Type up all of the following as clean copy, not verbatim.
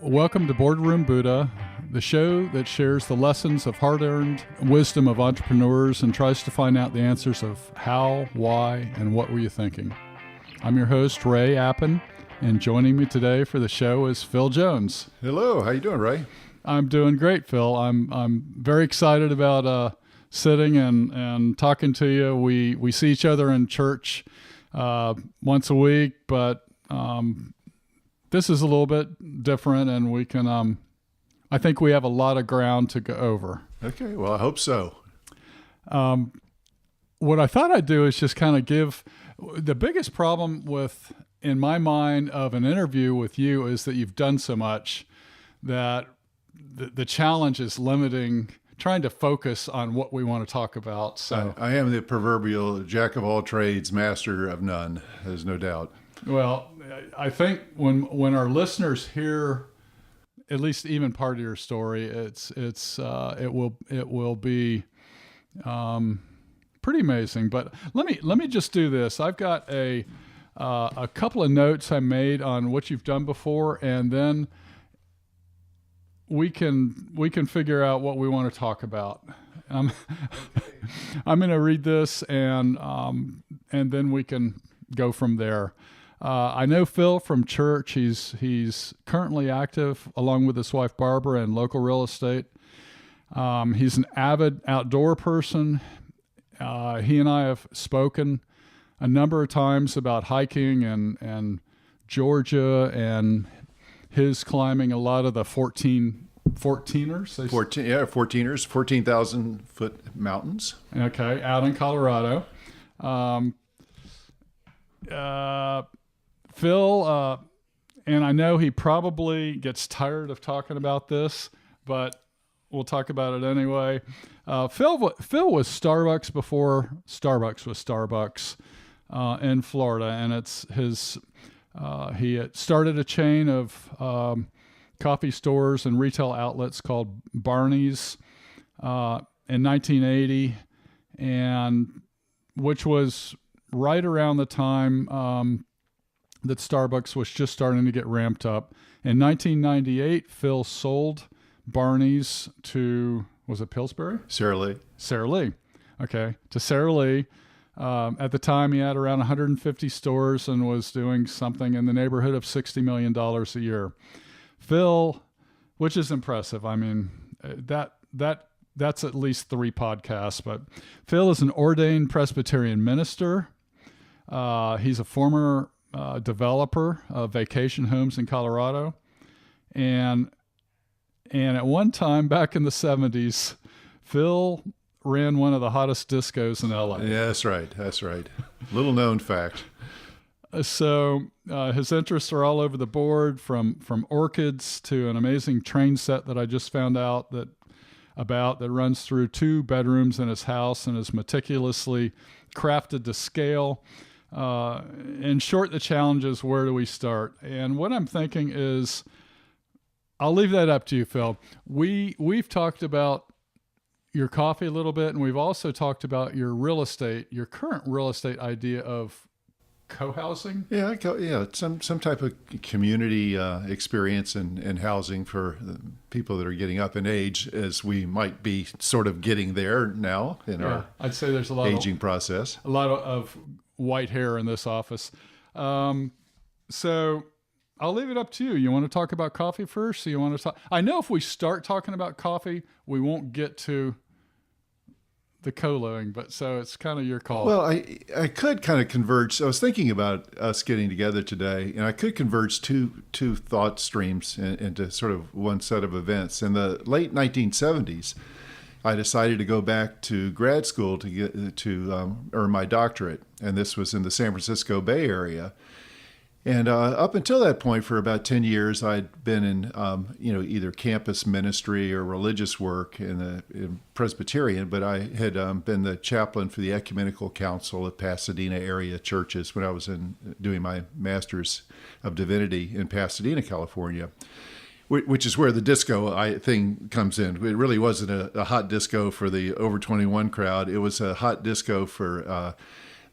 Welcome to Boardroom Buddha, the show that shares the lessons of hard-earned wisdom of entrepreneurs and tries to find out the answers of how, why, and what were you thinking. I'm your host, Ray Appen, and joining me today for the show is Phil Jones. Hello, how you doing, Ray? I'm doing great, Phil. I'm very excited about sitting and talking to you. We see each other in church once a week, but this is a little bit different, and we can, I think we have a lot of ground to go over. Okay, well, I hope so. What I thought I'd do is just kind of give the biggest problem with, in my mind, of an interview with you is that you've done so much that the challenge is trying to focus on what we want to talk about. So I am the proverbial jack of all trades, master of none. There's no doubt. Well, I think when our listeners hear at least even part of your story, it will be pretty amazing. But let me just do this. I've got a couple of notes I made on what you've done before, and then we can figure out what we want to talk about. I'm going to read this, and then we can go from there. I know Phil from church. He's currently active along with his wife Barbara in local real estate. He's an avid outdoor person. He and I have spoken a number of times about hiking and Georgia and his climbing a lot of the 14ers. 14,000 foot mountains. Okay, out in Colorado. Phil, and I know he probably gets tired of talking about this, but we'll talk about it anyway. Phil was Starbucks before Starbucks was Starbucks in Florida, and it's his. He had started a chain of coffee stores and retail outlets called Barney's in 1980, and which was right around the time that Starbucks was just starting to get ramped up. In 1998, Phil sold Barney's to, was it Pillsbury? Sara Lee. Sara Lee. Okay. To Sara Lee. At the time, he had around 150 stores and was doing something in the neighborhood of $60 million a year. Phil, which is impressive. I mean, that's at least 3 podcasts, but Phil is an ordained Presbyterian minister. He's a former developer of vacation homes in Colorado. And at one time back in the 70s, Phil ran one of the hottest discos in LA. Yeah, that's right. Little known fact. So his interests are all over the board, from orchids to an amazing train set that I just found out that runs through 2 bedrooms in his house and is meticulously crafted to scale. In short, the challenge is, where do we start? And what I'm thinking is, I'll leave that up to you, Phil. We've talked about your coffee a little bit, and we've also talked about your current real estate idea of co-housing. Yeah, some type of community experience and housing for the people that are getting up in age, as we might be sort of getting there now in our I'd say there's a lot aging process. A lot of white hair in this office. So I'll leave it up to you. You want to talk about coffee first? So you want to talk? I know if we start talking about coffee, we won't get to the coloing, but so it's kind of your call. Well, I could kind of converge. I was thinking about us getting together today, and I could converge two thought streams into sort of one set of events. In the late 1970s, I decided to go back to grad school to get to earn my doctorate, and this was in the San Francisco Bay Area. And up until that point, for about 10 years, I'd been in either campus ministry or religious work in Presbyterian, but I had been the chaplain for the Ecumenical Council of Pasadena area churches when I was doing my Master's of Divinity in Pasadena, California. Which is where the disco thing comes in. It really wasn't a hot disco for the over 21 crowd. It was a hot disco for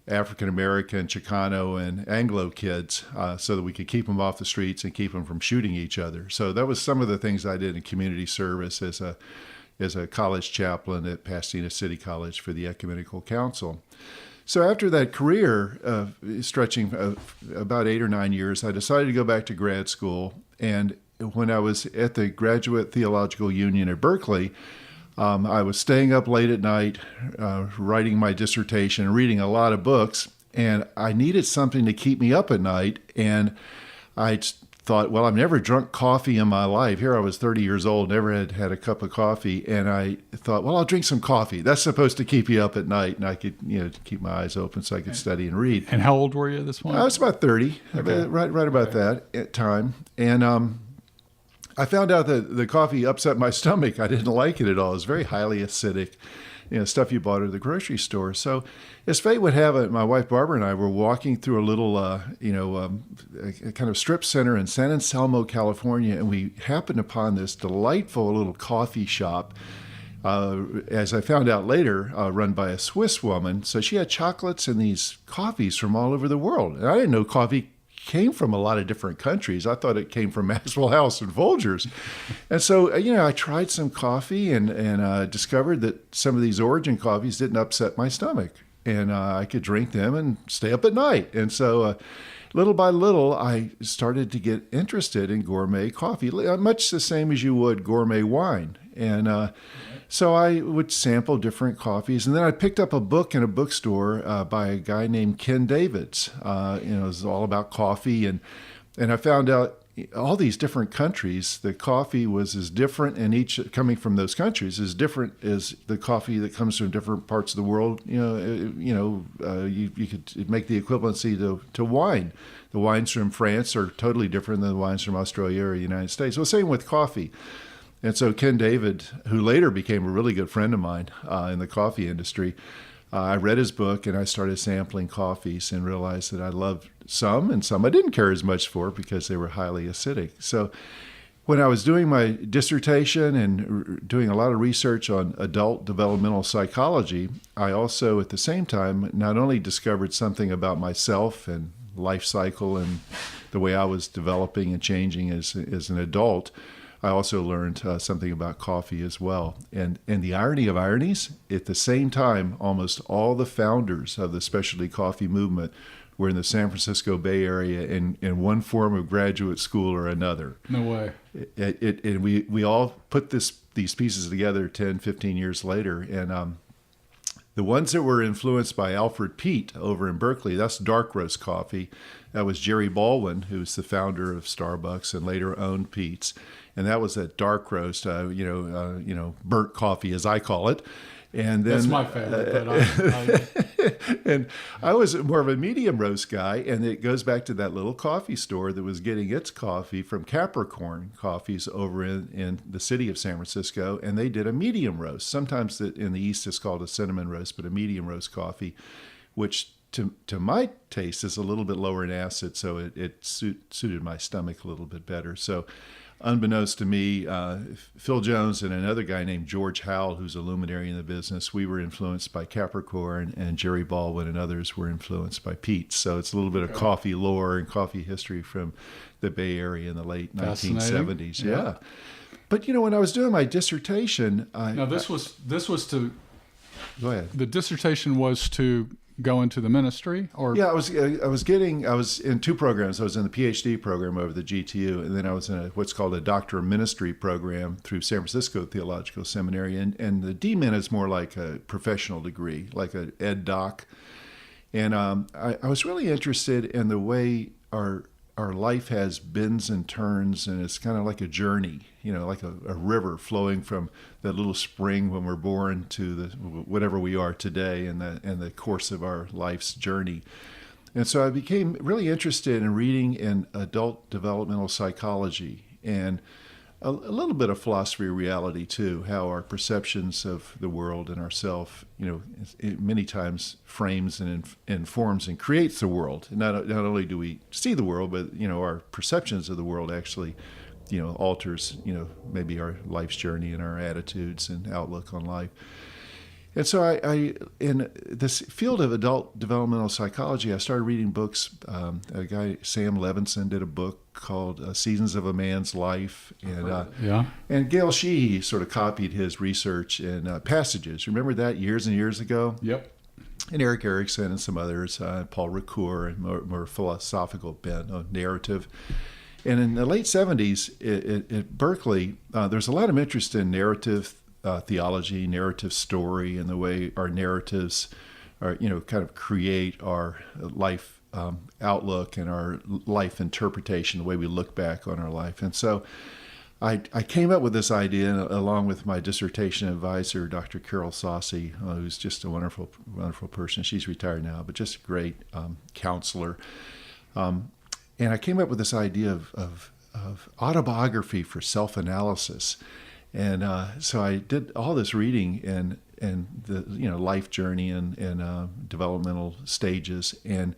African American, Chicano, and Anglo kids so that we could keep them off the streets and keep them from shooting each other. So that was some of the things I did in community service as a college chaplain at Pasadena City College for the Ecumenical Council. So after that career, stretching about 8 or 9 years, I decided to go back to grad school. And when I was at the Graduate Theological Union at Berkeley, I was staying up late at night, writing my dissertation, reading a lot of books, and I needed something to keep me up at night. And I thought, well, I've never drunk coffee in my life. Here I was 30 years old, never had a cup of coffee. And I thought, well, I'll drink some coffee. That's supposed to keep you up at night. And I could, keep my eyes open so I could study and read. And how old were you at this point? I was about 30, okay. right about that at time. And I found out that the coffee upset my stomach. I didn't like it at all. It was very highly acidic, stuff you bought at the grocery store. So as fate would have it, my wife Barbara and I were walking through a little, a kind of strip center in San Anselmo, California, and we happened upon this delightful little coffee shop, as I found out later, run by a Swiss woman. So she had chocolates and these coffees from all over the world. And I didn't know coffee came from a lot of different countries. I thought it came from Maxwell House and Folgers. And so, I tried some coffee and discovered that some of these origin coffees didn't upset my stomach. And I could drink them and stay up at night. And so little by little, I started to get interested in gourmet coffee, much the same as you would gourmet wine. And so I would sample different coffees. And then I picked up a book in a bookstore by a guy named Ken Davids. It was all about coffee. And I found out all these different countries, the coffee was as different, and each coming from those countries as different as the coffee that comes from different parts of the world. You could make the equivalency to wine. The wines from France are totally different than the wines from Australia or the United States. Well, same with coffee. And so Ken David, who later became a really good friend of mine in the coffee industry, I read his book and I started sampling coffees and realized that I loved some and some I didn't care as much for because they were highly acidic. So when I was doing my dissertation and doing a lot of research on adult developmental psychology, I also at the same time not only discovered something about myself and life cycle and the way I was developing and changing as an adult, I also learned something about coffee as well. And the irony of ironies, at the same time, almost all the founders of the specialty coffee movement were in the San Francisco Bay Area in one form of graduate school or another. No way. And we all put these pieces together 10, 15 years later. And the ones that were influenced by Alfred Peet over in Berkeley, that's dark roast coffee. That was Jerry Baldwin, who's the founder of Starbucks and later owned Peet's. And that was that dark roast, burnt coffee, as I call it. And then, that's my favorite. But and I was more of a medium roast guy, and it goes back to that little coffee store that was getting its coffee from Capricorn Coffees over in the city of San Francisco, and they did a medium roast. Sometimes in the East it's called a cinnamon roast, but a medium roast coffee, which to my taste is a little bit lower in acid, so it suited my stomach a little bit better. So unbeknownst to me, Phil Jones and another guy named George Howell, who's a luminary in the business, we were influenced by Capricorn, and Jerry Baldwin and others were influenced by Peet's. So it's a little bit of coffee lore and coffee history from the Bay Area in the late 1970s. Yeah. But, when I was doing my dissertation... this was to... Go ahead. The dissertation was to go into the ministry, or I was in two programs. I was in the PhD program over the GTU, and then I was in what's called a Doctor of Ministry program through San Francisco Theological Seminary. And the DMin is more like a professional degree, like an ed doc. And I was really interested in the way our life has bends and turns, and it's kind of like a journey, like a river flowing from that little spring when we're born to the whatever we are today, and the course of our life's journey. And so I became really interested in reading in adult developmental psychology and a little bit of philosophy of reality too, how our perceptions of the world and ourself, it many times frames and informs and creates the world. Not only do we see the world, but our perceptions of the world actually, alters maybe our life's journey and our attitudes and outlook on life. And so I in this field of adult developmental psychology, I started reading books. A guy, Sam Levinson, did a book called Seasons of a Man's Life. And Gail Sheehy sort of copied his research in Passages. Remember that years and years ago? Yep. And Eric Erickson and some others, Paul Ricoeur, and more philosophical bent on narrative. And in the late 70s at Berkeley, there's a lot of interest in narrative theology, narrative story, and the way our narratives are, kind of create our life outlook and our life interpretation, the way we look back on our life. And so I came up with this idea along with my dissertation advisor, Dr. Carol Saucy, who's just a wonderful, wonderful person. She's retired now, but just a great counselor. And I came up with this idea of autobiography for self-analysis. And so I did all this reading and the life journey and developmental stages, and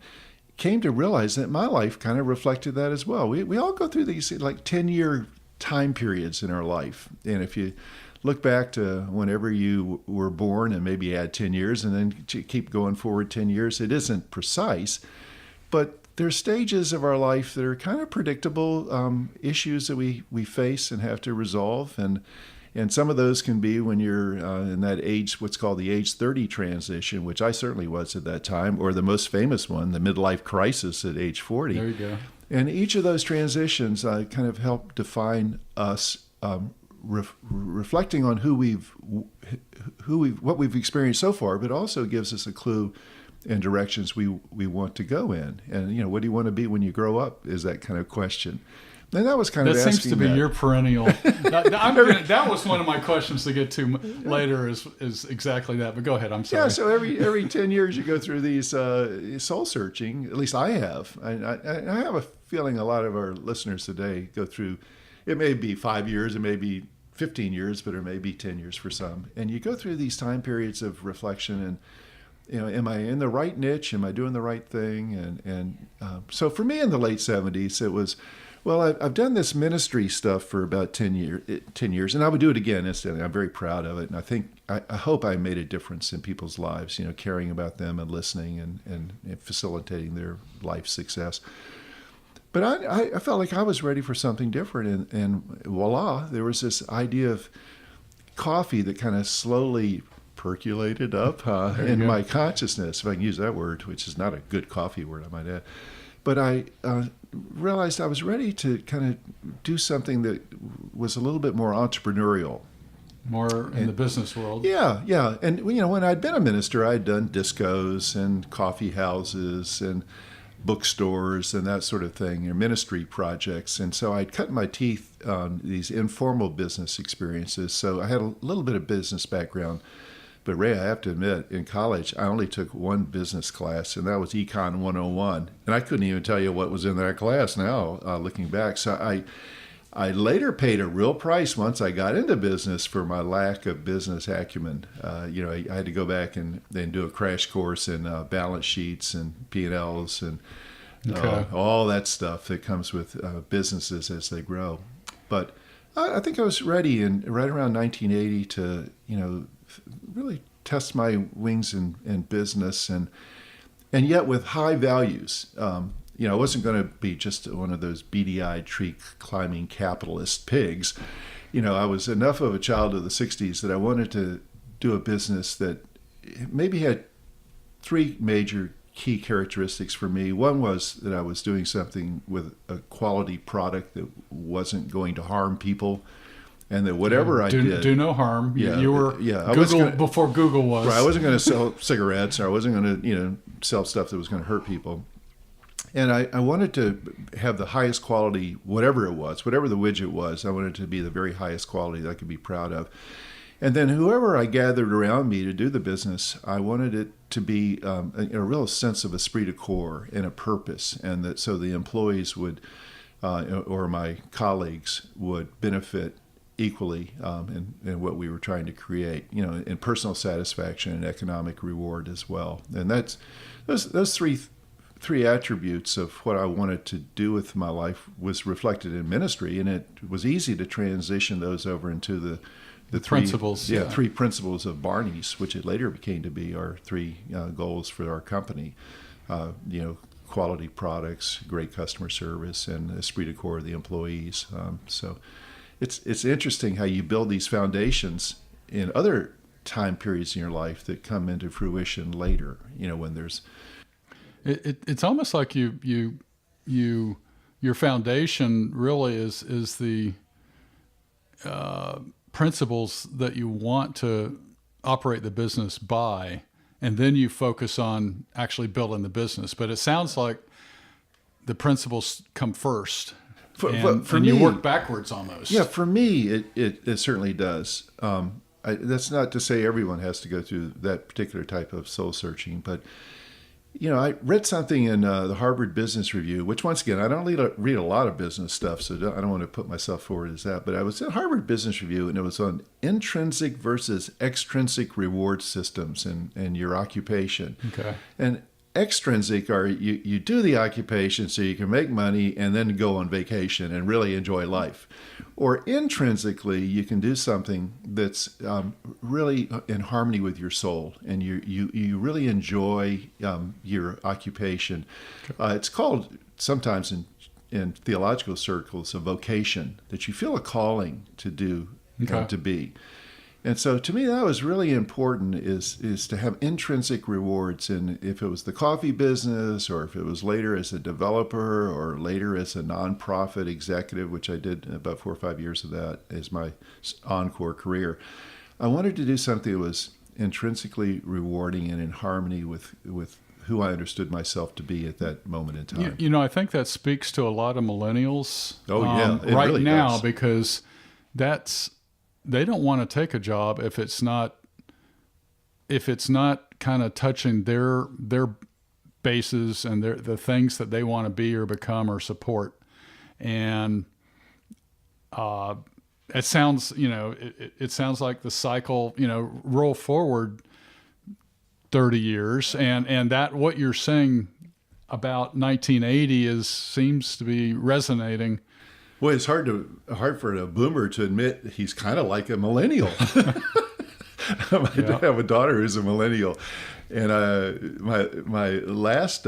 came to realize that my life kind of reflected that as well. We all go through these like 10-year time periods in our life. And if you look back to whenever you were born and maybe add 10 years and then keep going forward 10 years, it isn't precise, but there's stages of our life that are kind of predictable issues that we face and have to resolve. And some of those can be when you're in that age, what's called the age 30 transition, which I certainly was at that time, or the most famous one, the midlife crisis at age 40. There you go. And each of those transitions kind of help define us, reflecting on what we've experienced so far, but also gives us a clue and directions we want to go in. And, what do you want to be when you grow up is that kind of question. And that was kind of asking seems to be your perennial. That was one of my questions to get to later is exactly that. But go ahead. I'm sorry. Yeah. So every 10 years you go through these soul searching. At least I have. I have a feeling a lot of our listeners today go through. It may be 5 years, it may be 15 years, but it may be 10 years for some. And you go through these time periods of reflection and. Am I in the right niche? Am I doing the right thing? So for me in the late 70s, it was, well, I've done this ministry stuff for about 10 years, and I would do it again instantly. I'm very proud of it, and I hope I made a difference in people's lives, caring about them and listening and facilitating their life success. But I felt like I was ready for something different, and voila, there was this idea of coffee that kind of slowly percolated up in my consciousness, if I can use that word, which is not a good coffee word, I might add. But I realized I was ready to kind of do something that was a little bit more entrepreneurial. More in the business world. Yeah. And, when I'd been a minister, I'd done discos and coffee houses and bookstores and that sort of thing, ministry projects. And so I'd cut my teeth on these informal business experiences. So I had a little bit of business background. But Ray, I have to admit, in college, I only took one business class, and that was Econ 101. And I couldn't even tell you what was in that class now, looking back. So I later paid a real price once I got into business for my lack of business acumen. I had to go back and do a crash course in balance sheets and P&Ls and all that stuff that comes with businesses as they grow. But I think I was ready right around 1980 to, really test my wings in business and yet with high values. I wasn't going to be just one of those beady-eyed tree climbing capitalist pigs. I was enough of a child of the 60s that I wanted to do a business that maybe had three major key characteristics for me. One was that I was doing something with a quality product that wasn't going to harm people. And that whatever I did... Do no harm. You were Google before Google was. Right, I wasn't going to sell cigarettes, or I wasn't going to, sell stuff that was going to hurt people. And I wanted to have the highest quality, whatever it was, whatever the widget was, I wanted it to be the very highest quality that I could be proud of. And then whoever I gathered around me to do the business, I wanted it to be a real sense of esprit de corps and a purpose, and that so the employees would, or my colleagues would benefit equally in what we were trying to create, in personal satisfaction and economic reward as well. And that's those three attributes of what I wanted to do with my life was reflected in ministry, and it was easy to transition those over into the three principles. Yeah, three principles of Barney's, which it later became to be our three goals for our company. Quality products, great customer service, and esprit de corps of the employees. So it's interesting how you build these foundations in other time periods in your life that come into fruition later. When there's it's almost like your foundation really is the principles that you want to operate the business by, and then you focus on actually building the business. But it sounds like the principles come first, and me, you work backwards almost. Yeah, for me, it certainly does. That's not to say everyone has to go through that particular type of soul searching, but I read something in the Harvard Business Review, which once again, I don't read a lot of business stuff, so I don't want to put myself forward as that. But I was at Harvard Business Review, and it was on intrinsic versus extrinsic reward systems in your occupation. Okay. And extrinsic are you do the occupation so you can make money and then go on vacation and really enjoy life. Or intrinsically, you can do something that's really in harmony with your soul, and you really enjoy your occupation. Okay. It's called sometimes in theological circles a vocation, that you feel a calling to do, to be. And so to me, that was really important, is to have intrinsic rewards. And if it was the coffee business, or if it was later as a developer, or later as a nonprofit executive, which I did about 4 or 5 years of that as my encore career, I wanted to do something that was intrinsically rewarding and in harmony with who I understood myself to be at that moment in time. I think that speaks to a lot of millennials it right really now does. Because they don't want to take a job if it's not kind of touching their bases and the things that they want to be or become or support. And it sounds it sounds like the cycle, roll forward 30 years, and that what you're saying about 1980 seems to be resonating. Well, it's hard for a boomer to admit he's kind of like a millennial. I have a daughter who's a millennial, and my last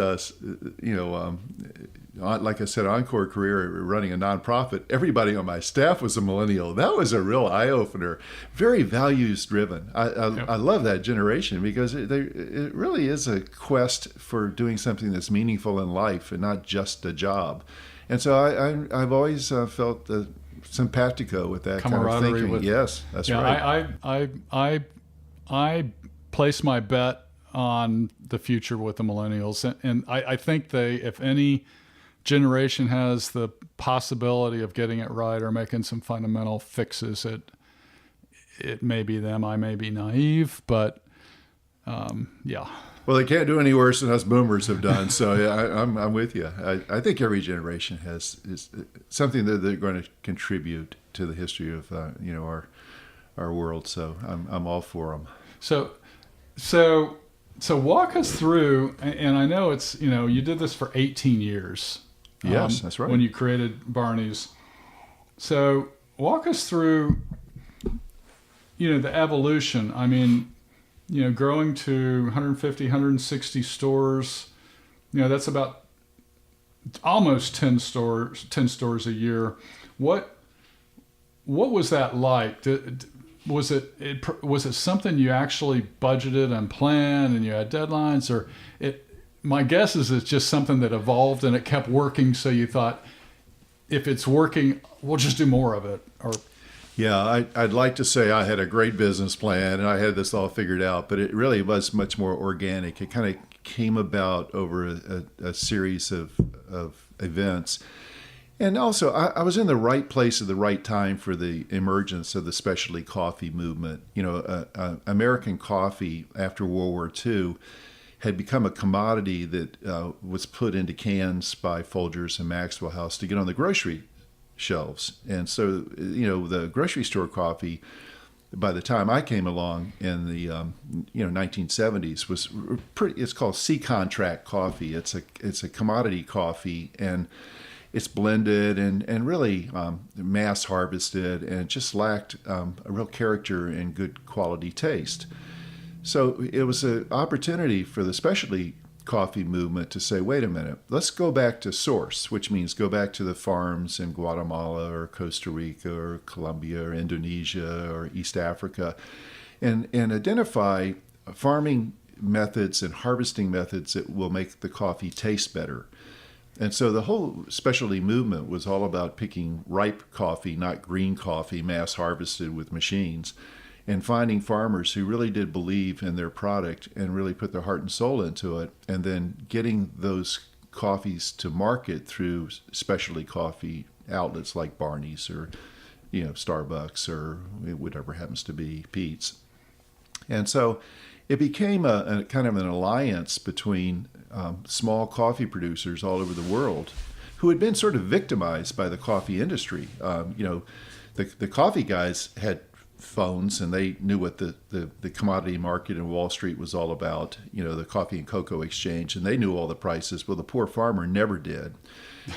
like I said, encore career running a nonprofit, everybody on my staff was a millennial. That was a real eye opener. Very values driven. I love that generation, because it really is a quest for doing something that's meaningful in life and not just a job. And so I've always felt simpatico with that kind of thinking. Yes, that's right. I place my bet on the future with the millennials, and I think if any generation has the possibility of getting it right or making some fundamental fixes, it may be them. I may be naive, but yeah. Well, they can't do any worse than us boomers have done. So yeah, I'm with you. I think every generation is something that they're going to contribute to the history of our world. So I'm all for them. So walk us through. And I know it's you did this for 18 years. Yes, that's right. When you created Barney's. So walk us through the evolution. I mean, growing to 150, 160 stores, that's about almost 10 stores a year. What was that like? Was it something you actually budgeted and planned and you had deadlines, or my guess is it's just something that evolved and it kept working, so you thought, if it's working, we'll just do more of it? Or yeah, I'd like to say I had a great business plan and I had this all figured out, but it really was much more organic. It kind of came about over a series of events. And also, I was in the right place at the right time for the emergence of the specialty coffee movement. American coffee after World War II had become a commodity that was put into cans by Folgers and Maxwell House to get on the grocery shelves. And so, the grocery store coffee, by the time I came along in the 1970s, was pretty. It's called C contract coffee. It's a commodity coffee, and it's blended and really mass harvested, and it just lacked a real character and good quality taste. So it was an opportunity for the specialty coffee movement to say, wait a minute, let's go back to source, which means go back to the farms in Guatemala or Costa Rica or Colombia or Indonesia or East Africa, and identify farming methods and harvesting methods that will make the coffee taste better. And so the whole specialty movement was all about picking ripe coffee, not green coffee, mass harvested with machines, and finding farmers who really did believe in their product and really put their heart and soul into it, and then getting those coffees to market through specialty coffee outlets like Barney's or Starbucks or whatever happens to be, Pete's. And so it became a kind of an alliance between small coffee producers all over the world who had been sort of victimized by the coffee industry. The coffee guys had phones, and they knew what the commodity market in Wall Street was all about, the coffee and cocoa exchange, and they knew all the prices. Well, the poor farmer never did.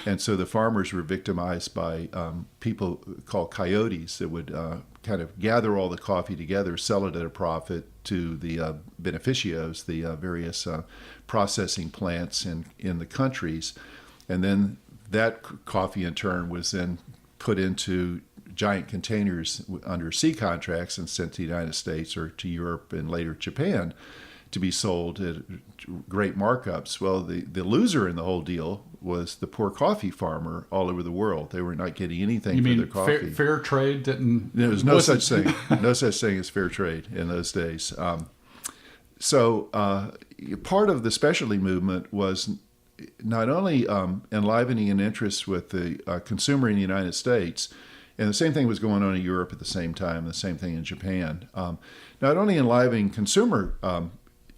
And so the farmers were victimized by people called coyotes that would kind of gather all the coffee together, sell it at a profit to the beneficios, the various processing plants in the countries. And then that coffee in turn was then put into giant containers under sea contracts and sent to the United States or to Europe and later Japan to be sold at great markups. Well, the loser in the whole deal was the poor coffee farmer all over the world. They were not getting anything for their coffee. Fair trade didn't... There was no such thing. No such thing as fair trade in those days. So part of the specialty movement was not only enlivening an interest with the consumer in the United States, and the same thing was going on in Europe at the same time, the same thing in Japan. Not only enlivening consumer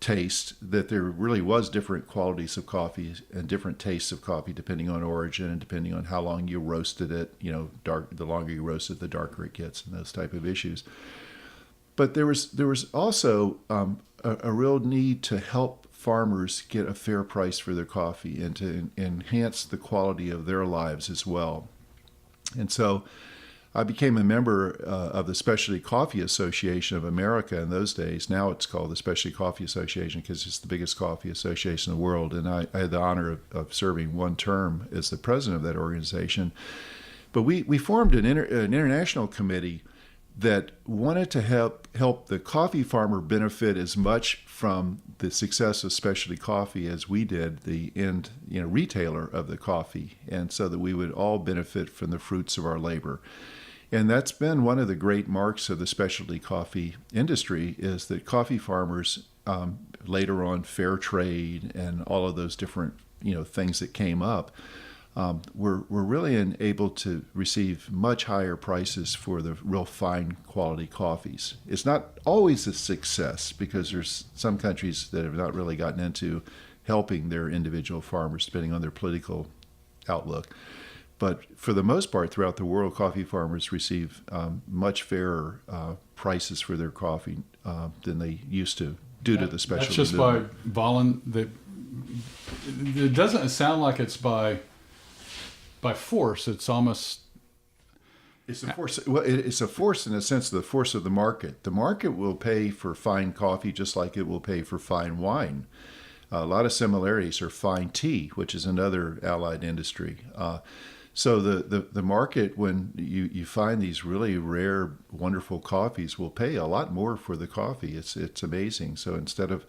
taste, that there really was different qualities of coffee and different tastes of coffee depending on origin and depending on how long you roasted it. The longer you roast it, the darker it gets, and those type of issues. But there was also a real need to help farmers get a fair price for their coffee and to enhance the quality of their lives as well. And so I became a member of the Specialty Coffee Association of America in those days. Now it's called the Specialty Coffee Association because it's the biggest coffee association in the world. And I had the honor of serving one term as the president of that organization. But we formed an international committee that wanted to help the coffee farmer benefit as much from the success of specialty coffee as we did, the end retailer of the coffee, and so that we would all benefit from the fruits of our labor. And that's been one of the great marks of the specialty coffee industry, is that coffee farmers, later on fair trade and all of those different things that came up, were really able to receive much higher prices for the real fine quality coffees. It's not always a success because there's some countries that have not really gotten into helping their individual farmers depending on their political outlook. But for the most part, throughout the world, coffee farmers receive much fairer prices for their coffee than they used to, due to the specialty That's just movement. It doesn't sound like it's by force. It's almost... It's a force. Well, it's a force in the sense of the force of the market. The market will pay for fine coffee just like it will pay for fine wine. A lot of similarities are fine tea, which is another allied industry. So the market, when you find these really rare, wonderful coffees, will pay a lot more for the coffee. It's amazing. So instead of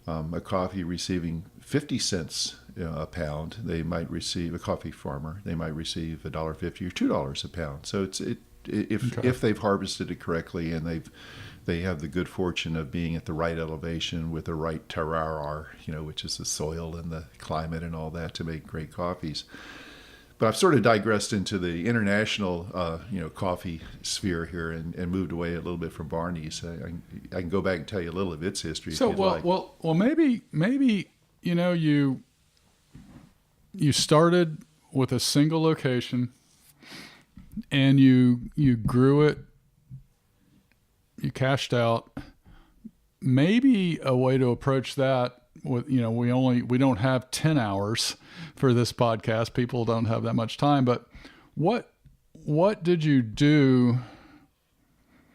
a coffee receiving 50 cents a pound, they might receive, a coffee farmer, they might receive $1.50 or $2 a pound. So if they've harvested it correctly and they have the good fortune of being at the right elevation with the right terroir, which is the soil and the climate and all that, to make great coffees. But I've sort of digressed into the international, coffee sphere here and moved away a little bit from Barney's. I can go back and tell you a little of its history. So, if you'd like. well, maybe you started with a single location, and you grew it. You cashed out. Maybe a way to approach that we don't have 10 hours for this podcast. People don't have that much time, but what did you do?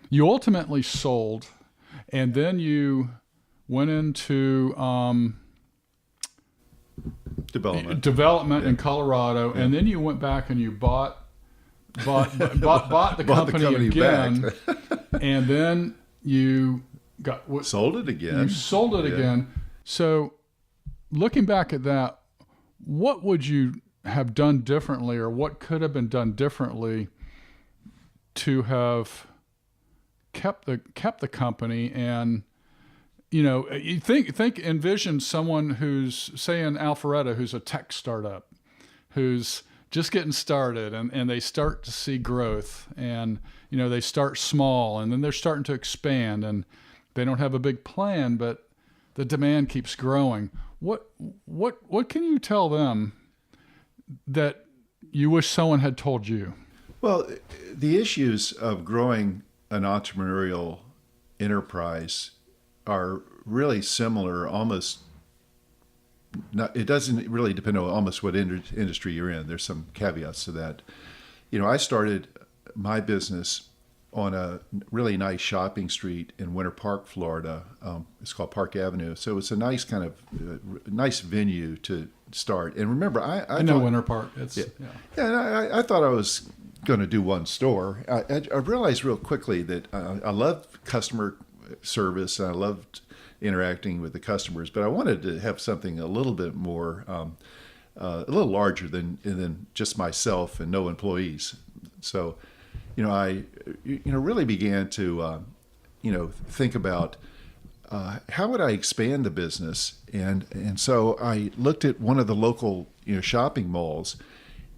You ultimately sold, and then you went into development in Colorado, and then you went back and you bought the company again, and then you sold it again. You sold it again. So, looking back at that, what would you have done differently, or what could have been done differently to have kept the company? And you envision someone who's, say, in Alpharetta, who's a tech startup, who's just getting started, and they start to see growth, and they start small, and then they're starting to expand, and they don't have a big plan, but the demand keeps growing. What can you tell them that you wish someone had told you? Well, the issues of growing an entrepreneurial enterprise are really similar. It doesn't really depend on almost what industry you're in. There's some caveats to that. I started my business on a really nice shopping street in Winter Park, Florida. It's called Park Avenue. So it's a nice kind of nice venue to start. And remember, I know thought, Winter Park. And I thought I was going to do one store. I realized real quickly that I loved customer service, and I loved interacting with the customers, but I wanted to have something a little bit more, a little larger than just myself and no employees. So, I really began to, think about how would I expand the business, and so I looked at one of the local, shopping malls,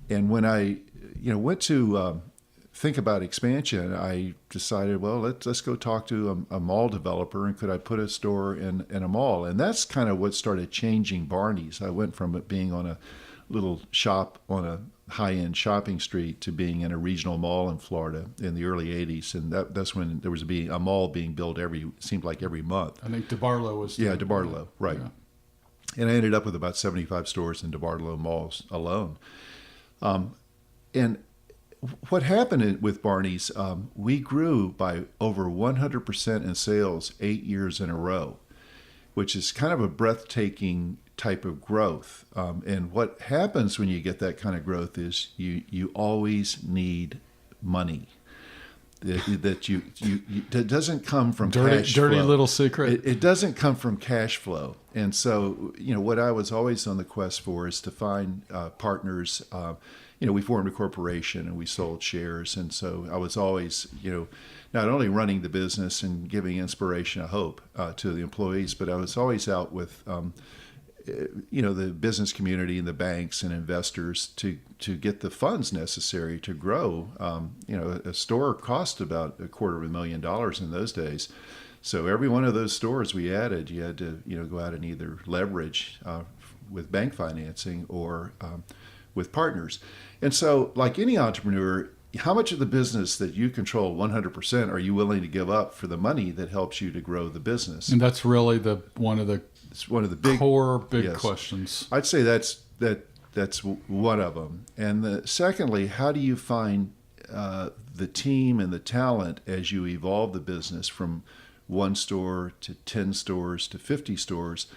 and when I, went to think about expansion, I decided, well, let's go talk to a mall developer, and could I put a store in a mall? And that's kind of what started changing Barney's. I went from it being on a little shop on a high-end shopping street to being in a regional mall in Florida in the early 80s. And that's when there was a mall being built seemed like every month. I think DeBarlo was. Yeah, DeBarlo, right. Yeah. And I ended up with about 75 stores in DeBarlo malls alone. And what happened with Barney's, we grew by over 100% in sales 8 years in a row, which is kind of a breathtaking type of growth. And what happens when you get that kind of growth is you always need money. That doesn't come from cash flow. Dirty little secret. It doesn't come from cash flow. And so, what I was always on the quest for is to find partners. We formed a corporation and we sold shares. And so I was always, not only running the business and giving inspiration and hope to the employees, but I was always out with, the business community and the banks and investors to get the funds necessary to grow. A store cost about $250,000 in those days. So every one of those stores we added, you had to, go out and either leverage with bank financing or with partners. And so, like any entrepreneur, how much of the business that you control 100% are you willing to give up for the money that helps you to grow the business? And that's really one of the big core yes. questions. I'd say that's one of them. And secondly, how do you find the team and the talent as you evolve the business from 1 store to 10 stores to 50 stores?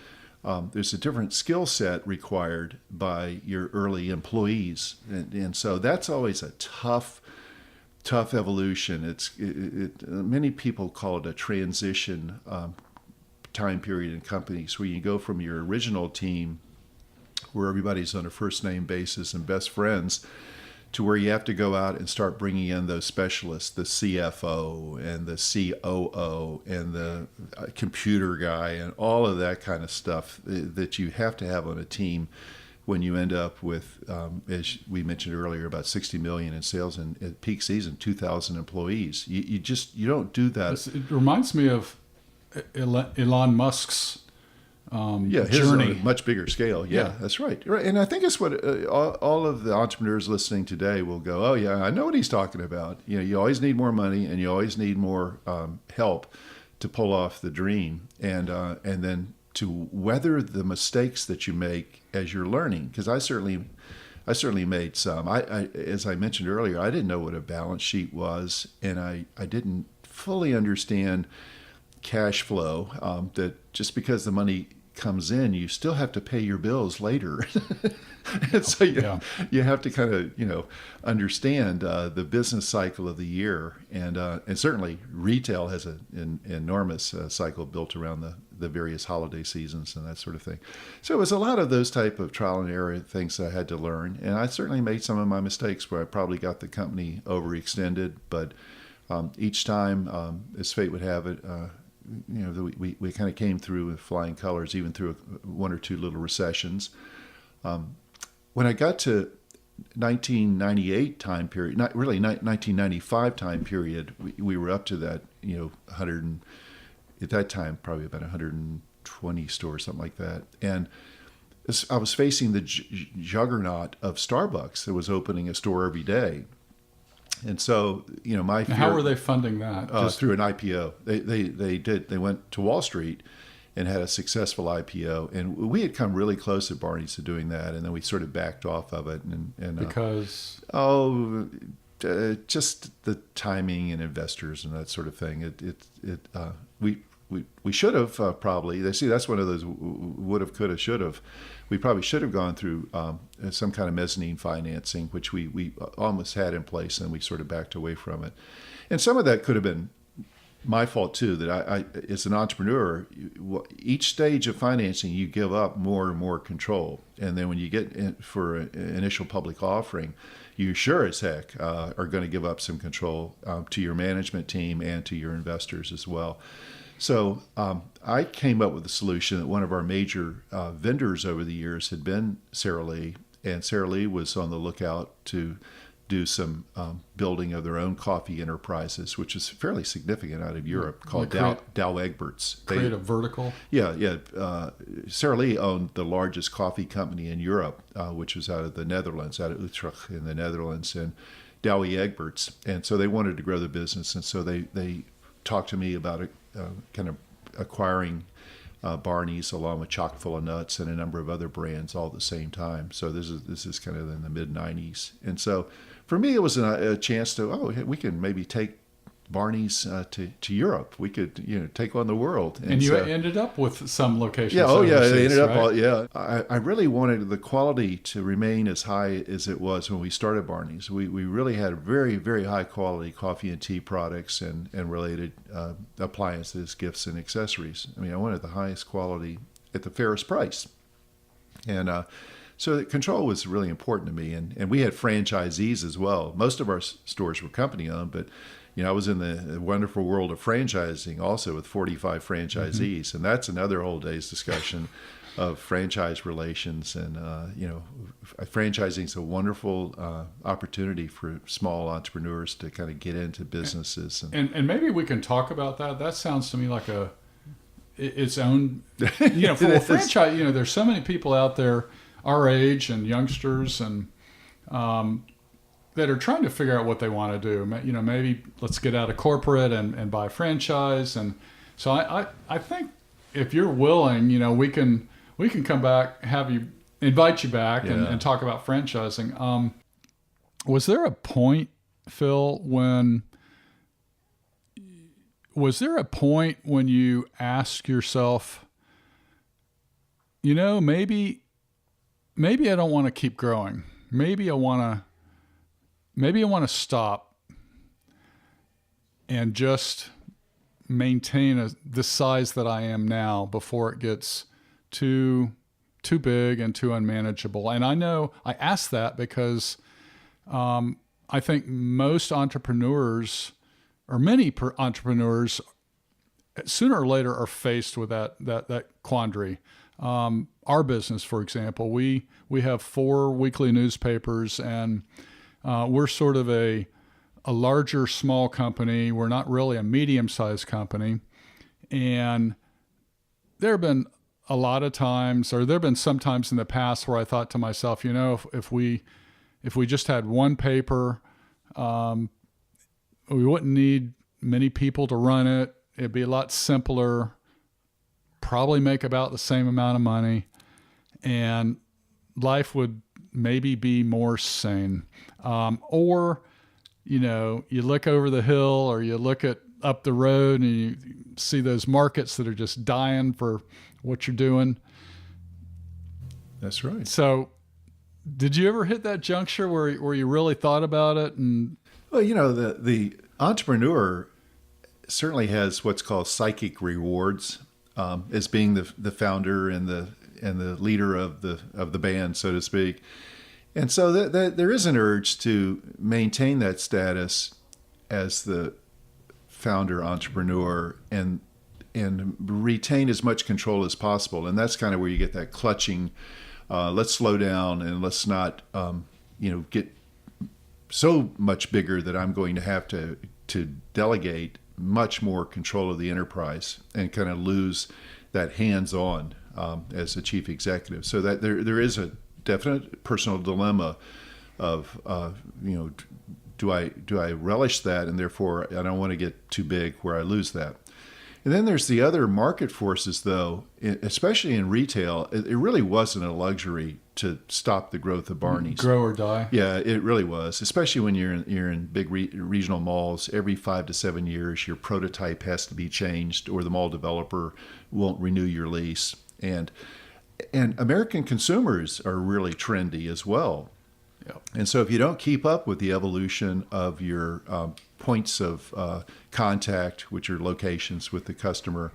There's a different skill set required by your early employees. And so that's always a tough evolution. Many people call it a transition time period in companies, where you go from your original team, where everybody's on a first name basis and best friends, to where you have to go out and start bringing in those specialists, the CFO and the COO and the computer guy and all of that kind of stuff that you have to have on a team when you end up with, as we mentioned earlier, about $60 million in sales and at peak season, 2,000 employees. You don't do that. It reminds me of Elon Musk's his journey. On a much bigger scale. Yeah, that's right. Right, and I think it's what all of the entrepreneurs listening today will go, oh yeah, I know what he's talking about. You always need more money, and you always need more help to pull off the dream. And then to weather the mistakes that you make as you're learning. Because I certainly made some. As I mentioned earlier, I didn't know what a balance sheet was, and I didn't fully understand cash flow. That just because the money comes in, you still have to pay your bills later. And so you have to kind of understand the business cycle of the year, and certainly retail has an enormous cycle built around the various holiday seasons and that sort of thing. So it was a lot of those type of trial and error things that I had to learn, and I certainly made some of my mistakes where I probably got the company overextended, but each time, as fate would have it, we kind of came through with flying colors, even through one or two little recessions. When I got to 1998 time period, not really 1995 time period, we were up to that, 100, at that time, probably about 120 stores, something like that. And I was facing the juggernaut of Starbucks that was opening a store every day. And so, my fear, how were they funding that? Just through an IPO. They went to Wall Street and had a successful IPO, and we had come really close at Barney's to doing that, and then we sort of backed off of it, and because just the timing and investors and that sort of thing. We should have probably. They see that's one of those would have, could have, should have. We probably should have gone through some kind of mezzanine financing, which we almost had in place, and we sort of backed away from it. And some of that could have been my fault too, that I as an entrepreneur, each stage of financing, you give up more and more control. And then when you get in for an initial public offering, you sure as heck are going to give up some control to your management team and to your investors as well. So I came up with a solution that one of our major vendors over the years had been Sara Lee, and Sara Lee was on the lookout to do some building of their own coffee enterprises, which is fairly significant out of Europe, called Dow Egberts. Create a vertical? Yeah. Sara Lee owned the largest coffee company in Europe, which was out of the Netherlands, out of Utrecht in the Netherlands, and Dow Egberts. And so they wanted to grow the business, and so they talked to me about kind of acquiring Barney's along with Chock full of Nuts and a number of other brands all at the same time. So this is kind of in the mid 90s, and so for me it was a chance to we can maybe take Barney's to Europe. We could take on the world. And you ended up with some locations. Yeah, they ended right? up. I really wanted the quality to remain as high as it was when we started Barney's. We really had very, very high quality coffee and tea products and related appliances, gifts, and accessories. I mean, I wanted the highest quality at the fairest price, and so the control was really important to me. And we had franchisees as well. Most of our stores were company owned, but I was in the wonderful world of franchising also with 45 franchisees. Mm-hmm. And that's another whole day's discussion of franchise relations. And, franchising is a wonderful opportunity for small entrepreneurs to kind of get into businesses. And maybe we can talk about that. That sounds to me like its own, for a franchise, there's so many people out there our age and youngsters and, that are trying to figure out what they want to do. Maybe let's get out of corporate and buy a franchise. And so I think if you're willing, we can come back, invite you back and talk about franchising. Was there a point, Phil, when you asked yourself, maybe I don't want to keep growing. Maybe I want to stop and just maintain the size that I am now before it gets too big and too unmanageable. And I know I ask that because I think most entrepreneurs, or many entrepreneurs, sooner or later are faced with that quandary. Our business, for example, we have 4 weekly newspapers, and we're sort of a larger small company. We're not really a medium-sized company. And there have been a lot of times, or there have been some times in the past where I thought to myself, if we just had one paper, we wouldn't need many people to run it. It'd be a lot simpler. probably make about the same amount of money, and life would maybe be more sane. Or, you look over the hill or you look up the road and you see those markets that are just dying for what you're doing. That's right. So did you ever hit that juncture where you really thought about it? And well, the entrepreneur certainly has what's called psychic rewards, as being the founder and the leader of the band, so to speak. And so that there is an urge to maintain that status as the founder entrepreneur and retain as much control as possible. And that's kind of where you get that clutching. Let's slow down and let's not, get so much bigger that I'm going to have to delegate much more control of the enterprise and kind of lose that hands-on as a chief executive. So that there is a definite personal dilemma of, do I relish that, and therefore I don't want to get too big where I lose that. And then there's the other market forces, though, especially in retail. It really wasn't a luxury to stop the growth of Barney's. Grow or die. Yeah, it really was, especially when you're in big regional malls. Every 5 to 7 years, your prototype has to be changed, or the mall developer won't renew your lease. And American consumers are really trendy as well. Yep. And so if you don't keep up with the evolution of your points of contact, which are locations with the customer,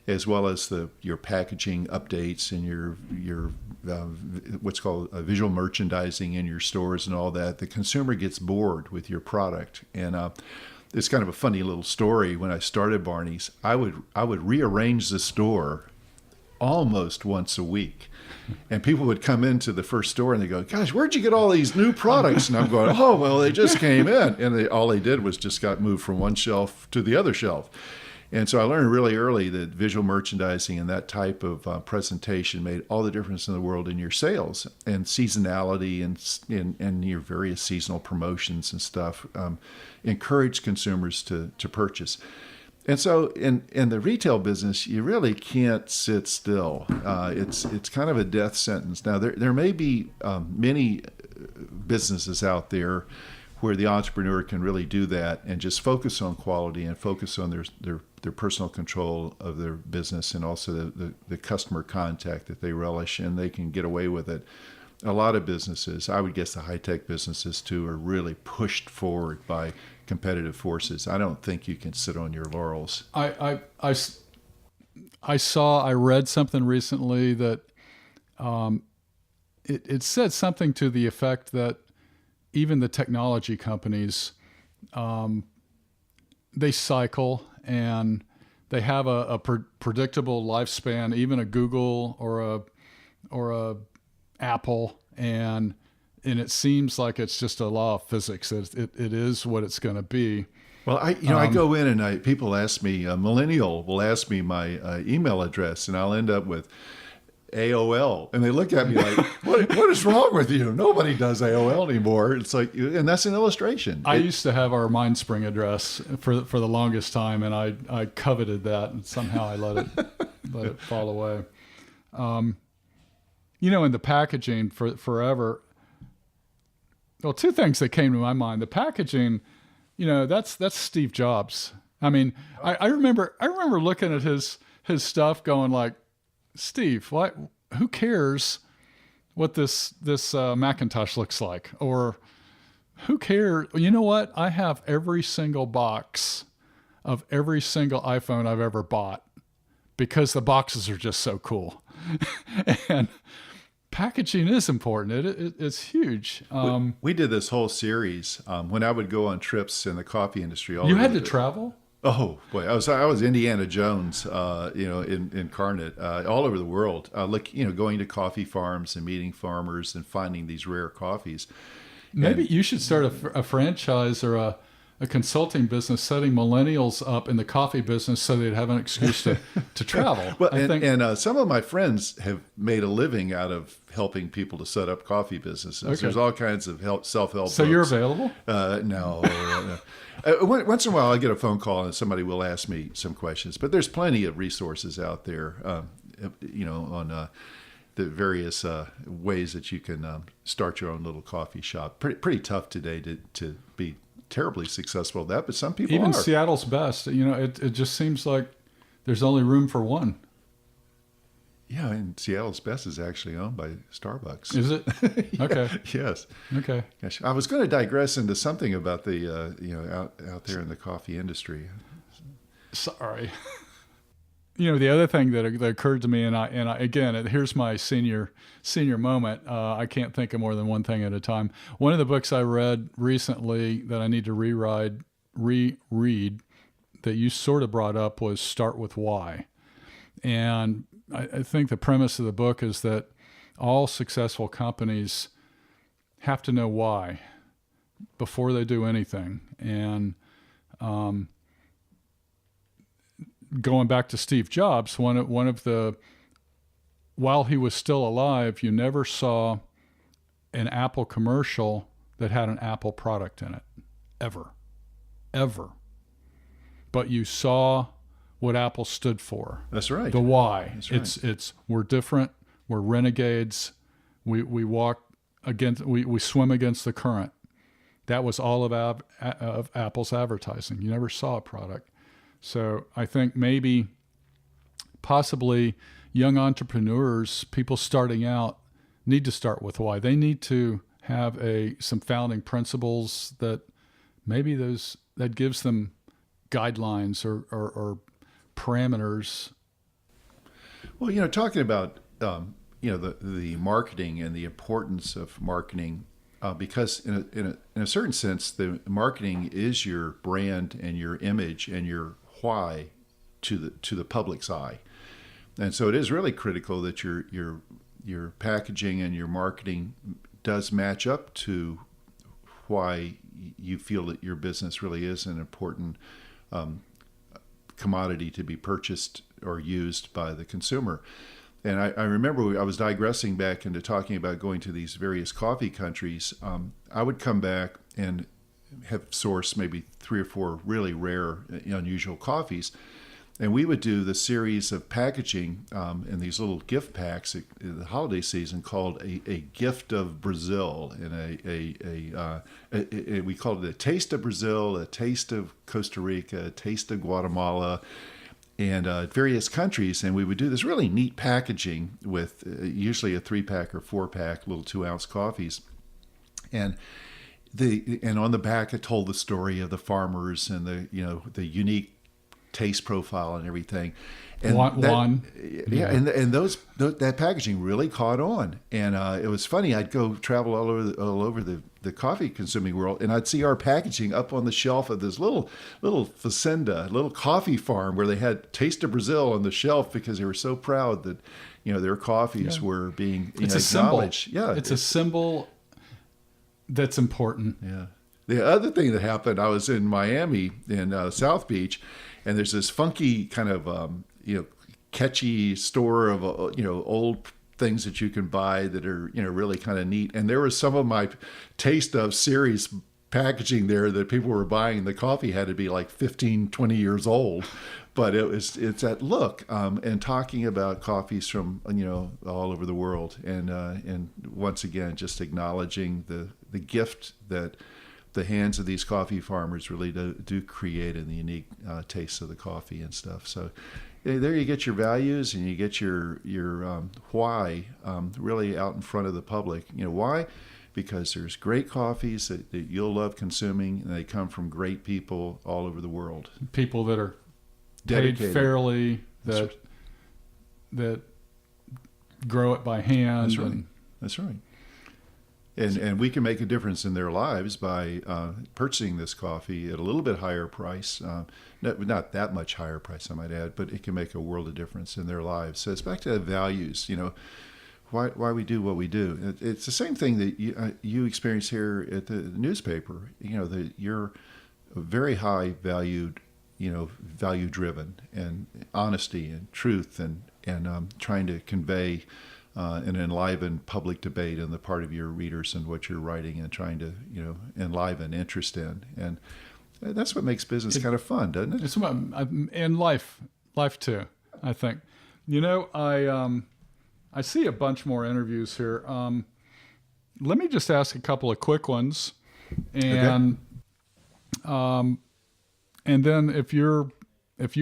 as well as your packaging updates and your what's called visual merchandising in your stores and all that, the consumer gets bored with your product. And it's kind of a funny little story. When I started Barney's, I would rearrange the store almost once a week. And people would come into the first store and they go, gosh, where'd you get all these new products? And I'm going, oh, well, they just came in. And all they did was just got moved from one shelf to the other shelf. And so I learned really early that visual merchandising and that type of presentation made all the difference in the world in your sales, and seasonality and your various seasonal promotions and stuff encouraged consumers to purchase. And so in the retail business, you really can't sit still. It's kind of a death sentence. Now, there may be many businesses out there where the entrepreneur can really do that and just focus on quality and focus on their personal control of their business, and also the customer contact that they relish, and they can get away with it. A lot of businesses, I would guess the high-tech businesses too, are really pushed forward by competitive forces. I don't think you can sit on your laurels. I read something recently that it said something to the effect that even the technology companies, they cycle and they have a predictable lifespan, even a Google or a Apple, and it seems like it's just a law of physics. It is what it's going to be. Well, I go in and people ask me, a millennial will ask me my email address, and I'll end up with AOL, and they look at me like, what is wrong with you? Nobody does AOL anymore. It's like, and that's an illustration. I used to have our MindSpring address for the longest time, and I coveted that, and somehow I let it fall away. In the packaging forever. Well, two things that came to my mind. The packaging, that's Steve Jobs. I mean, I remember looking at his stuff, going like, Steve, what? Who cares what this Macintosh looks like? Or who cares? You know what? I have every single box of every single iPhone I've ever bought because the boxes are just so cool. And packaging is important. It's huge. We did this whole series when I would go on trips in the coffee industry. You had to travel? Oh boy, I was Indiana Jones, incarnate, all over the world. Going to coffee farms and meeting farmers and finding these rare coffees. Maybe you should start a franchise or a consulting business, setting millennials up in the coffee business so they'd have an excuse to travel. Well, some of my friends have made a living out of helping people to set up coffee businesses. Okay. There's all kinds of self-help So books. You're available? No. Once in a while, I get a phone call and somebody will ask me some questions. But there's plenty of resources out there, on the various ways that you can start your own little coffee shop. Pretty tough today to be terribly successful at that, but some people Even are. Seattle's best. It just seems like there's only room for one. Yeah, and Seattle's Best is actually owned by Starbucks. Is it? Yeah, Okay. Yes. Okay. Gosh, I was going to digress into something about the out there in the coffee industry. Sorry. The other thing that occurred to me, and I again, here's my senior moment. I can't think of more than one thing at a time. One of the books I read recently that I need to reread that you sort of brought up was Start with Why. And I think the premise of the book is that all successful companies have to know why before they do anything. And going back to Steve Jobs, one of the, while he was still alive, you never saw an Apple commercial that had an Apple product in it, ever. But you saw what Apple stood for. That's right. The why. That's right. It's we're different. We're renegades. We walk against. We swim against the current. That was all of Apple's advertising. You never saw a product. So I think maybe, possibly, young entrepreneurs, people starting out, need to start with why. They need to have some founding principles that maybe that gives them guidelines or parameters. Well, talking about the marketing and the importance of marketing, because in a certain sense, the marketing is your brand and your image and your why to the public's eye, and so it is really critical that your packaging and your marketing does match up to why you feel that your business really is an important commodity to be purchased or used by the consumer. And I remember I was digressing back into talking about going to these various coffee countries. I would come back and have sourced maybe 3 or 4 really rare, unusual coffees. And we would do the series of packaging in these little gift packs in the holiday season called a gift of Brazil, and we called it a taste of Brazil, a taste of Costa Rica, a taste of Guatemala, and various countries. And we would do this really neat packaging with usually a 3-pack or 4-pack little 2-ounce coffees. And on the back it told the story of the farmers and the unique taste profile and everything. And that packaging really caught on. And it was funny. I'd go travel all over the coffee consuming world, and I'd see our packaging up on the shelf of this little fazenda, little coffee farm where they had Taste of Brazil on the shelf because they were so proud that their coffees were being acknowledged. Symbol. It's a symbol that's important. Yeah. The other thing that happened, I was in Miami in South Beach, and there's this funky kind of catchy store of old things that you can buy that are really kind of neat. And there was some of my Taste of series packaging there that people were buying. The coffee had to be like 15, 20 years old, but it's that look and talking about coffees from all over the world, and once again just acknowledging the gift that the hands of these coffee farmers really do create in the unique taste of the coffee and stuff. So there you get your values and you get your why really out in front of the public. Why? Because there's great coffees that you'll love consuming, and they come from great people all over the world. People that are dedicated, paid fairly, that grow it by hand. That's right. That's right. And we can make a difference in their lives by purchasing this coffee at a little bit higher price. Not that much higher price, I might add, but it can make a world of difference in their lives. So it's back to the values, why we do what we do. It's the same thing that you experience here at the newspaper. You're very high valued, value driven, and honesty and truth, and trying to convey and enliven public debate on the part of your readers and what you're writing, and trying to enliven interest in. And That's what makes business kind of fun, doesn't it? It's about, and life too, I think. You know, I see a bunch more interviews here. Let me just ask a couple of quick ones, and and then if you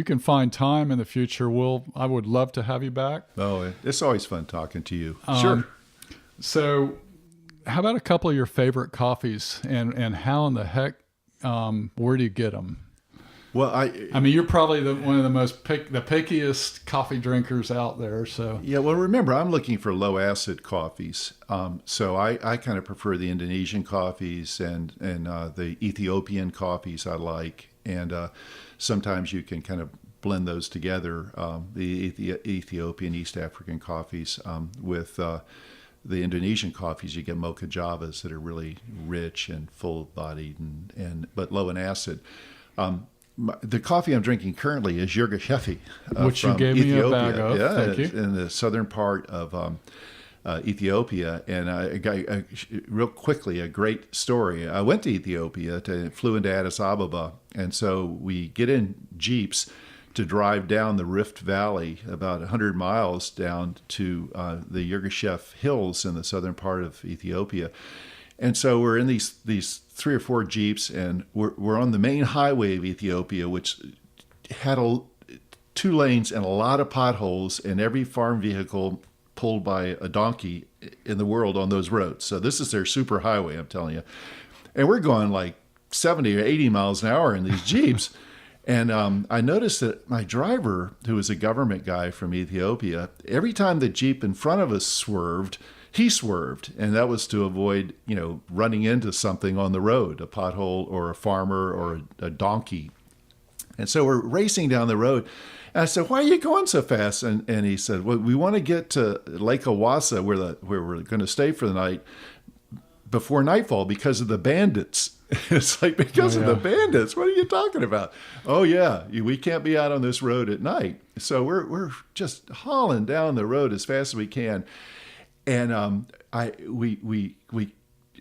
can find time in the future, I would love to have you back. Oh, it's always fun talking to you. Sure. So, how about a couple of your favorite coffees, and how in the heck, where do you get them? Well, I mean, you're probably one of the the pickiest coffee drinkers out there. So yeah, well, remember, I'm looking for low acid coffees. So I kind of prefer the Indonesian coffees and the Ethiopian coffees I like. And sometimes you can kind of blend those together, the Ethiopian, East African coffees with the Indonesian coffees. You get mocha javas that are really rich and full-bodied but low in acid. The coffee I'm drinking currently is Yirga Shefi, which you gave Ethiopia. me a bag of. Yeah, Thank you. In the southern part of Ethiopia. And real quickly, a great story. I went to Ethiopia, flew into Addis Ababa, and so we get in Jeeps to drive down the Rift Valley, about 100 miles down to the Yirgacheffe Hills in the southern part of Ethiopia. And so we're in these 3 or 4 Jeeps, and we're on the main highway of Ethiopia, which had 2 lanes and a lot of potholes, and every farm vehicle pulled by a donkey in the world on those roads. So this is their super highway, I'm telling you. And we're going like 70 or 80 miles an hour in these Jeeps. And I noticed that my driver, who was a government guy from Ethiopia, every time the Jeep in front of us swerved, he swerved. And that was to avoid, running into something on the road, a pothole or a farmer or a donkey. And so we're racing down the road. And I said, "Why are you going so fast?" And he said, "Well, we want to get to Lake Awasa, where we're going to stay for the night, before nightfall because of the bandits." It's like, because of the bandits? What are you talking about? Oh yeah, we can't be out on this road at night. So we're just hauling down the road as fast as we can, and we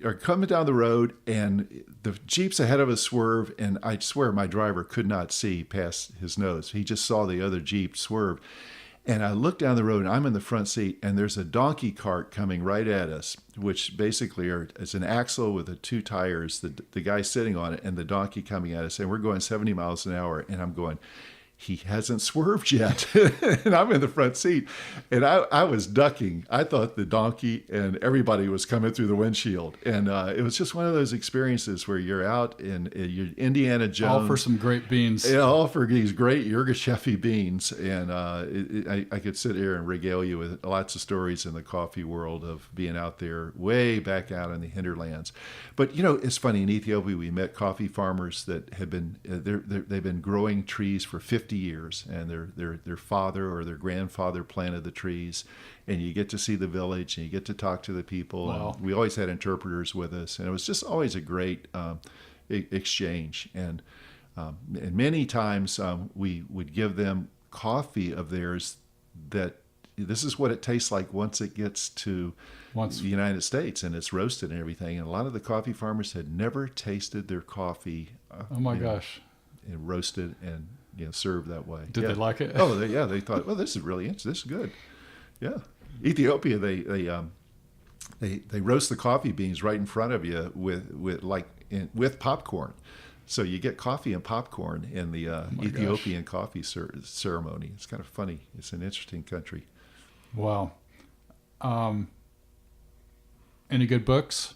are coming down the road, and the Jeeps ahead of us swerve, and I swear my driver could not see past his nose. He just saw the other Jeep swerve. And I look down the road, and I'm in the front seat, and there's a donkey cart coming right at us, which basically is an axle with the 2 tires, the guy sitting on it, and the donkey coming at us. And we're going 70 miles an hour, and I'm going, he hasn't swerved yet. And I'm in the front seat, and I was ducking. I thought the donkey and everybody was coming through the windshield. And it was just one of those experiences where you're out in you're Indiana Jones. All for some great beans. Yeah, all for these great Yirgacheffe beans. And I could sit here and regale you with lots of stories in the coffee world of being out there way back out in the hinterlands. But, it's funny. In Ethiopia, we met coffee farmers that have been, they've been growing trees for 50 years, and their father or their grandfather planted the trees, and you get to see the village, and you get to talk to the people. Wow. And we always had interpreters with us, and it was just always a great exchange. And many times we would give them coffee of theirs that this is what it tastes like once it gets to the United States and it's roasted and everything. And a lot of the coffee farmers had never tasted their coffee. Oh my gosh! And roasted and served that way. Did they like it? Oh, they thought, well, this is really interesting. This is good. Yeah, Ethiopia, they roast the coffee beans right in front of you with popcorn. So you get coffee and popcorn in the Ethiopian coffee ceremony. It's kind of funny. It's an interesting country. Wow. Any good books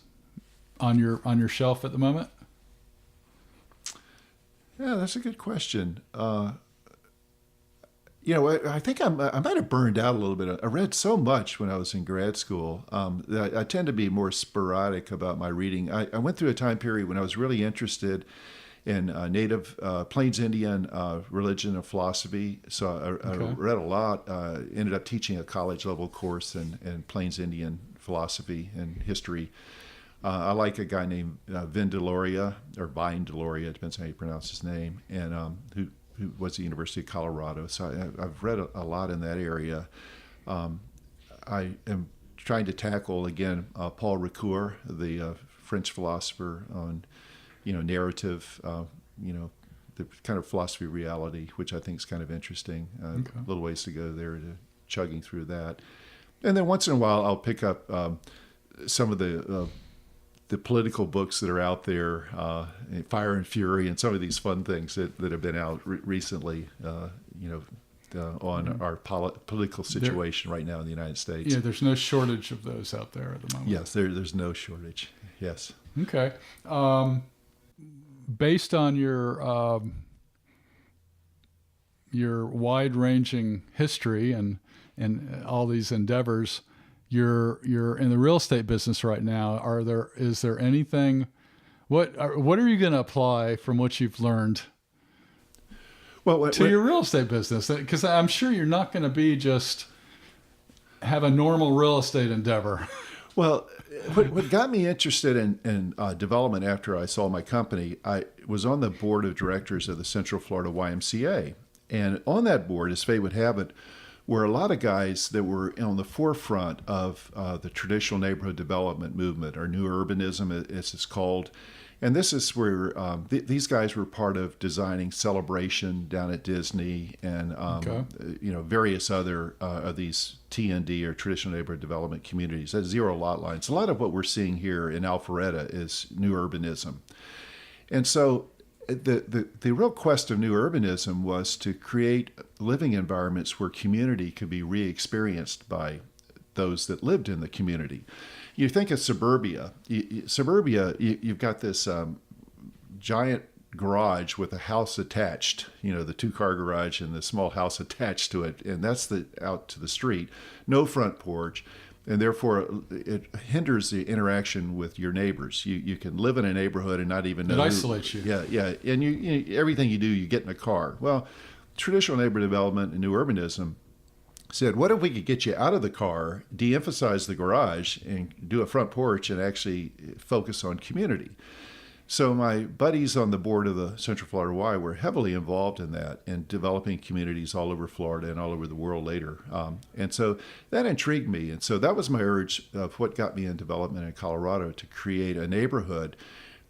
on your shelf at the moment? Yeah, that's a good question. I think I might have burned out a little bit. I read so much when I was in grad school. I tend to be more sporadic about my reading. I went through a time period when I was really interested in native Plains Indian religion and philosophy. So I read a lot. Ended up teaching a college level course in Plains Indian philosophy and history. I like a guy named Vin Deloria, or Vine Deloria, depends on how you pronounce his name, and who was at the University of Colorado. So I've read a lot in that area. I am trying to tackle, again, Paul Ricoeur, the French philosopher on narrative the kind of philosophy of reality, which I think is kind of interesting. Okay. A little ways to go there to chugging through that. And then once in a while, I'll pick up some of the political books that are out there, Fire and Fury, and some of these fun things that have been out recently, on our political situation right now in the United States. Yeah, there's no shortage of those out there at the moment. Yes, there's no shortage. Yes. Okay. Based on your wide-ranging history and all these endeavors, you're in the real estate business right now. Is there anything? What are you going to apply from what you've learned to your real estate business? Because I'm sure you're not going to be just have a normal real estate endeavor. Well, what got me interested in development after I sold my company, I was on the board of directors of the Central Florida YMCA. And on that board, as fate would have it, were a lot of guys that were on the forefront of the traditional neighborhood development movement, or new urbanism, as it's called. And this is where these guys were part of designing Celebration down at Disney and various other of these TND, or traditional neighborhood development communities. That's zero lot lines. A lot of what we're seeing here in Alpharetta is new urbanism. And so the real quest of new urbanism was to create living environments where community could be re-experienced by those that lived in the community. You think of suburbia. You've got this giant garage with a house attached, the 2-car garage and the small house attached to it, and that's out to the street. No front porch, and therefore it hinders the interaction with your neighbors. You can live in a neighborhood and not even know. It isolates you. Yeah, and you everything you do, you get in a car. Well, traditional neighborhood development and new urbanism said, what if we could get you out of the car, de-emphasize the garage, and do a front porch and actually focus on community? So my buddies on the board of the Central Florida Y were heavily involved in that and developing communities all over Florida and all over the world later. And so that intrigued me. And so that was my urge of what got me in development in Colorado, to create a neighborhood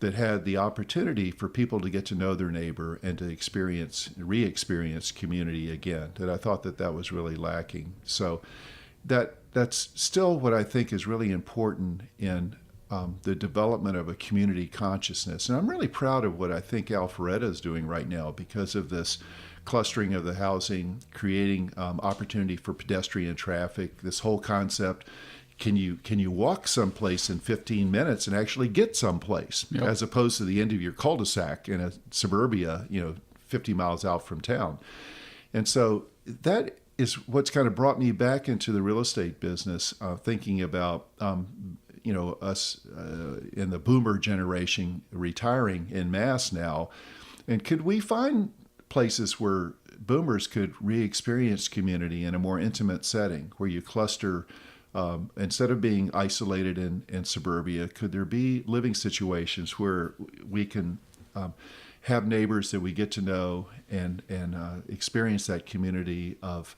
that had the opportunity for people to get to know their neighbor and to re-experience community again. That I thought that was really lacking. So that's still what I think is really important in the development of a community consciousness. And I'm really proud of what I think Alpharetta is doing right now because of this clustering of the housing, creating opportunity for pedestrian traffic, this whole concept. Can you walk someplace in 15 minutes and actually get someplace, yep, as opposed to the end of your cul-de-sac in a suburbia, 50 miles out from town? And so that is what's kind of brought me back into the real estate business, thinking about us in the boomer generation retiring en masse now, and could we find places where boomers could re-experience community in a more intimate setting, where you cluster. Instead of being isolated in suburbia, could there be living situations where we can have neighbors that we get to know and experience that community of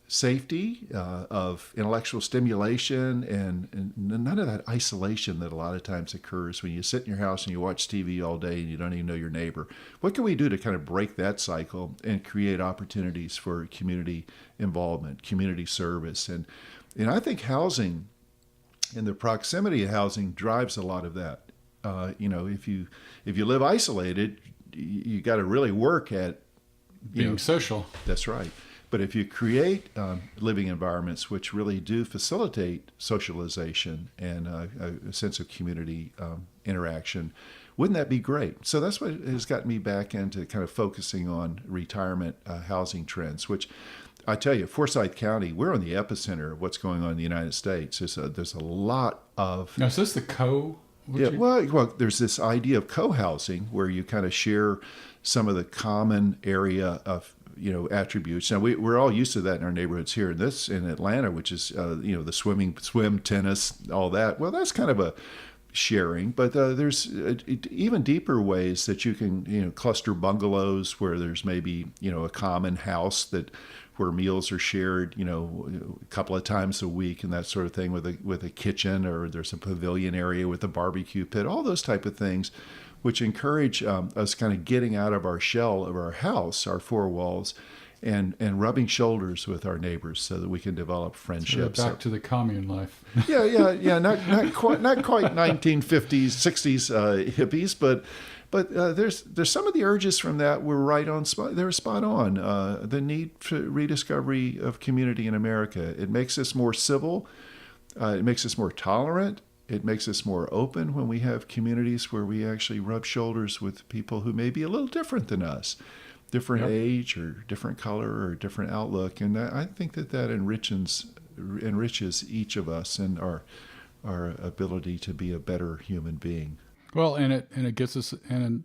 safety, of intellectual stimulation, and none of that isolation that a lot of times occurs when you sit in your house and you watch TV all day and you don't even know your neighbor? What can we do to kind of break that cycle and create opportunities for community involvement, community service? And I think housing and the proximity of housing drives a lot of that. If you live isolated, you got to really work at being social. That's right. But if you create living environments which really do facilitate socialization and a sense of community interaction, wouldn't that be great? So that's what has gotten me back into kind of focusing on retirement housing trends, which I tell you, Forsyth County, we're on the epicenter of what's going on in the United States. There's a lot of... Now, is this the well, there's this idea of co-housing where you kind of share some of the common area of attributes. Now we're all used to that in our neighborhoods here in Atlanta, which is the swim, tennis, all that. Well, that's kind of a sharing, but there's even deeper ways that you can cluster bungalows where there's maybe a common house where meals are shared a couple of times a week and that sort of thing, with a kitchen, or there's a pavilion area with a barbecue pit. All those type of things which encourage us kind of getting out of our shell of our house, our four walls, and rubbing shoulders with our neighbors so that we can develop friendships. Back to the commune life. Yeah. Not quite 1950s, 60s hippies, but there's some of the urges from that were right on spot. They were spot on. The need for rediscovery of community in America. It makes us more civil. It makes us more tolerant. It makes us more open when we have communities where we actually rub shoulders with people who may be a little different than us. Different age or different color or different outlook, and I think that enriches each of us and our ability to be a better human being. Well, and it gets us, and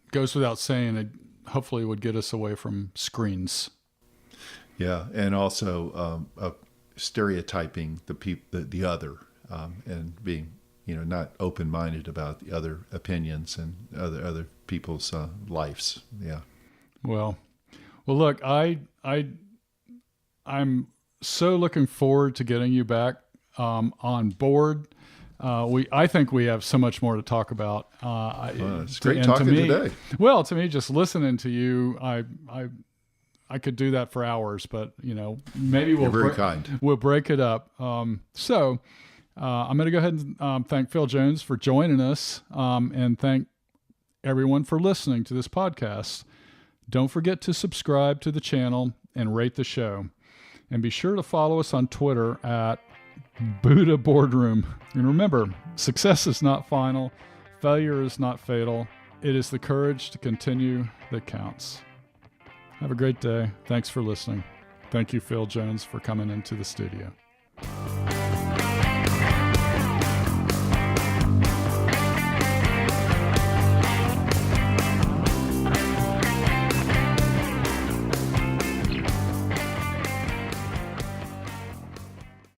it goes without saying, it hopefully would get us away from screens. Yeah, and also stereotyping the other, and being not open-minded about the other opinions and other people's lives. Yeah. Well, look, I'm so looking forward to getting you back on board. I think we have so much more to talk about. It's great talking today. Well, to me, just listening to you, I could do that for hours, but maybe we'll break it up. So I'm going to go ahead and thank Phil Jones for joining us, and thank everyone for listening to this podcast. Don't forget to subscribe to the channel and rate the show. And be sure to follow us on Twitter at Buddha Boardroom. And remember, success is not final. Failure is not fatal. It is the courage to continue that counts. Have a great day. Thanks for listening. Thank you, Phil Jones, for coming into the studio.